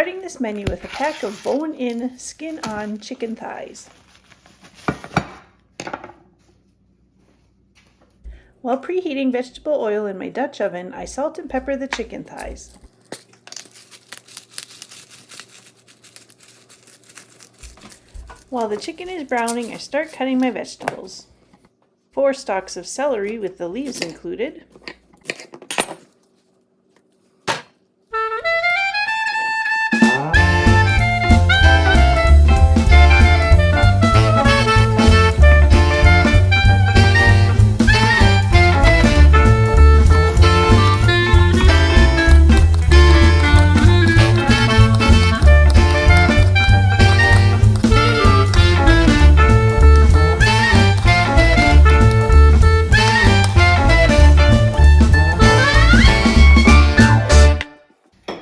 starting this menu with a pack of bone-in, skin-on chicken thighs. While preheating vegetable oil in my Dutch oven, I salt and pepper the chicken thighs. While the chicken is browning, I start cutting my vegetables. 4 stalks of celery with the leaves included.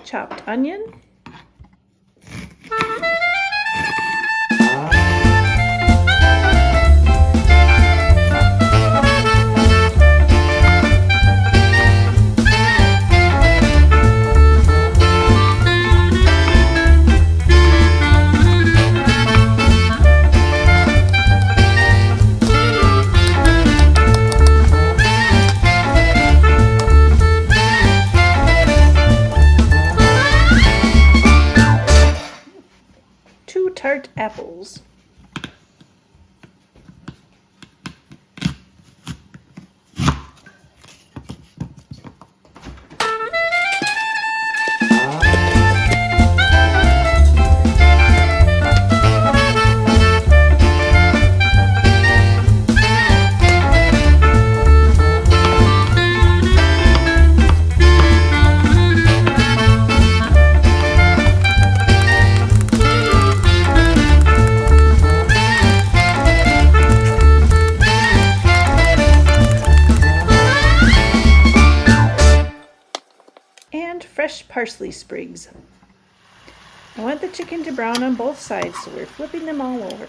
Chopped onion, tart apples. And fresh parsley sprigs. I want the chicken to brown on both sides, so we're flipping them all over.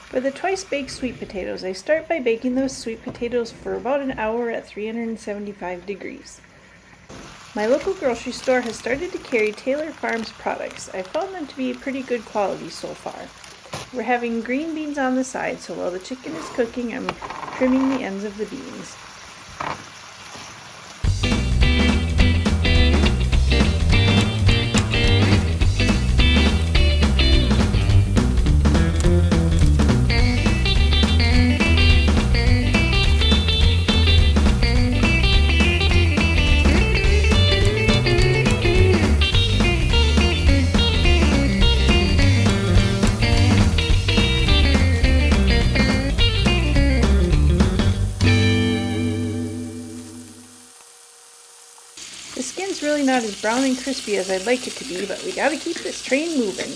For the twice baked sweet potatoes, I start by baking those sweet potatoes for about an hour at 375 degrees. My local grocery store has started to carry Taylor Farms products. I found them to be pretty good quality so far. We're having green beans on the side, so while the chicken is cooking, I'm trimming the ends of the beans. The skin's really not as brown and crispy as I'd like it to be, but we gotta keep this train moving.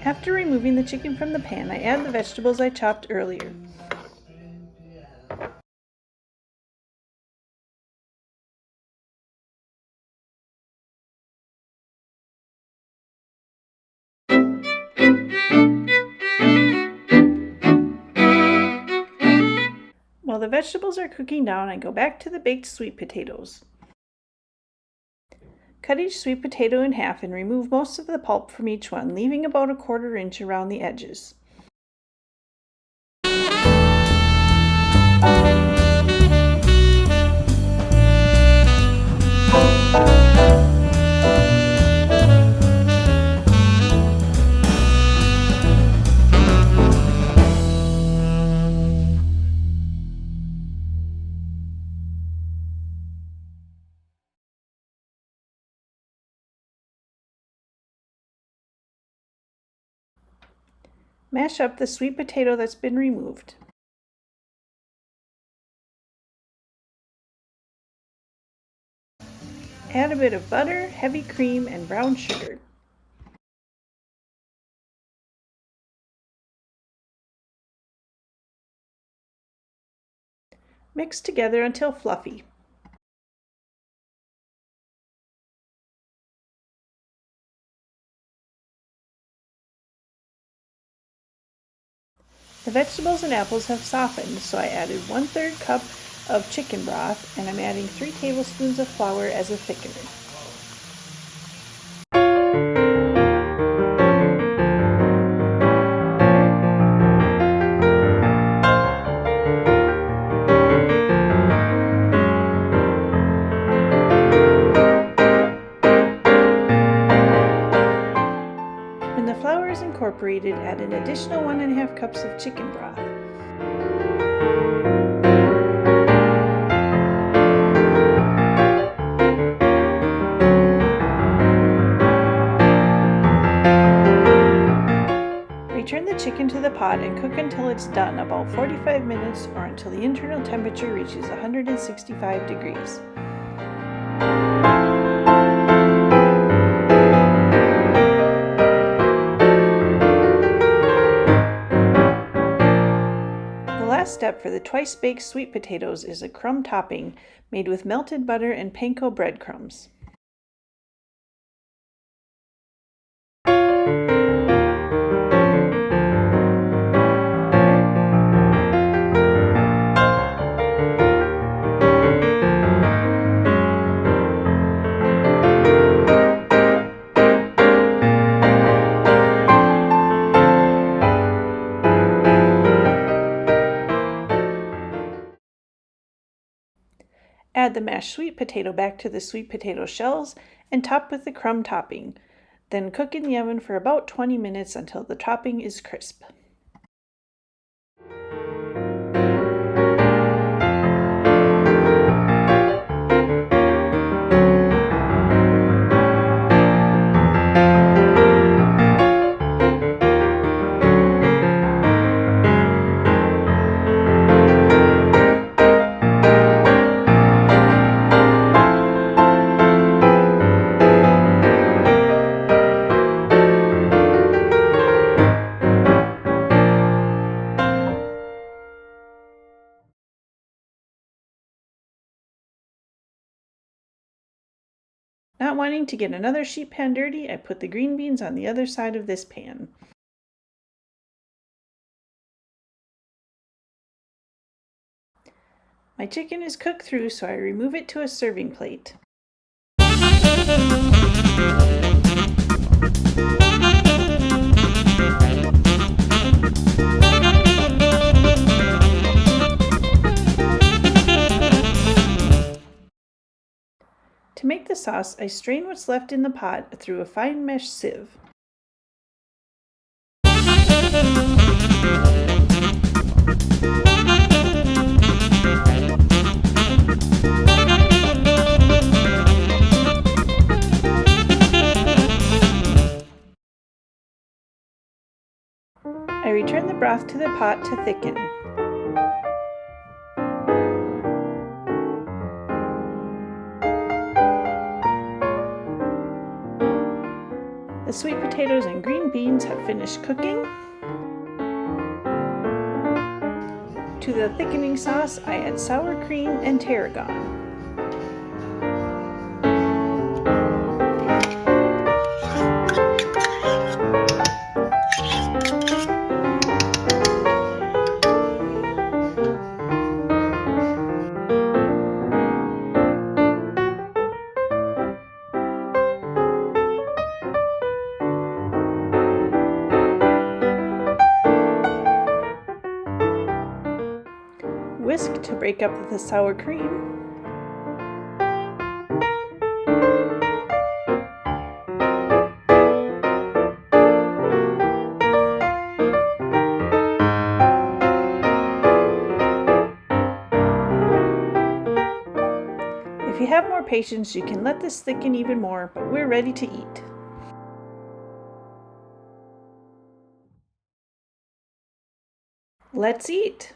After removing the chicken from the pan, I add the vegetables I chopped earlier. While the vegetables are cooking down, I go back to the baked sweet potatoes. Cut each sweet potato in half and remove most of the pulp from each one, leaving about a 1/4 inch around the edges. Mash up the sweet potato that's been removed. Add a bit of butter, heavy cream, and brown sugar. Mix together until fluffy. The vegetables and apples have softened, so I added 1/3 cup of chicken broth, and I'm adding 3 tablespoons of flour as a thickener. When the flour is incorporated, add an additional 1½ cups of chicken broth. Return the chicken to the pot and cook until it's done, about 45 minutes or until the internal temperature reaches 165 degrees. The last step for the twice-baked sweet potatoes is a crumb topping made with melted butter and panko breadcrumbs. Add the mashed sweet potato back to the sweet potato shells and top with the crumb topping. Then cook in the oven for about 20 minutes until the topping is crisp. Not wanting to get another sheet pan dirty, I put the green beans on the other side of this pan. My chicken is cooked through, so I remove it to a serving plate. To make the sauce, I strain what's left in the pot through a fine mesh sieve. I return the broth to the pot to thicken. The sweet potatoes and green beans have finished cooking. To the thickening sauce, I add sour cream and tarragon. Whisk to break up the sour cream. If you have more patience, you can let this thicken even more, but we're ready to eat. Let's eat!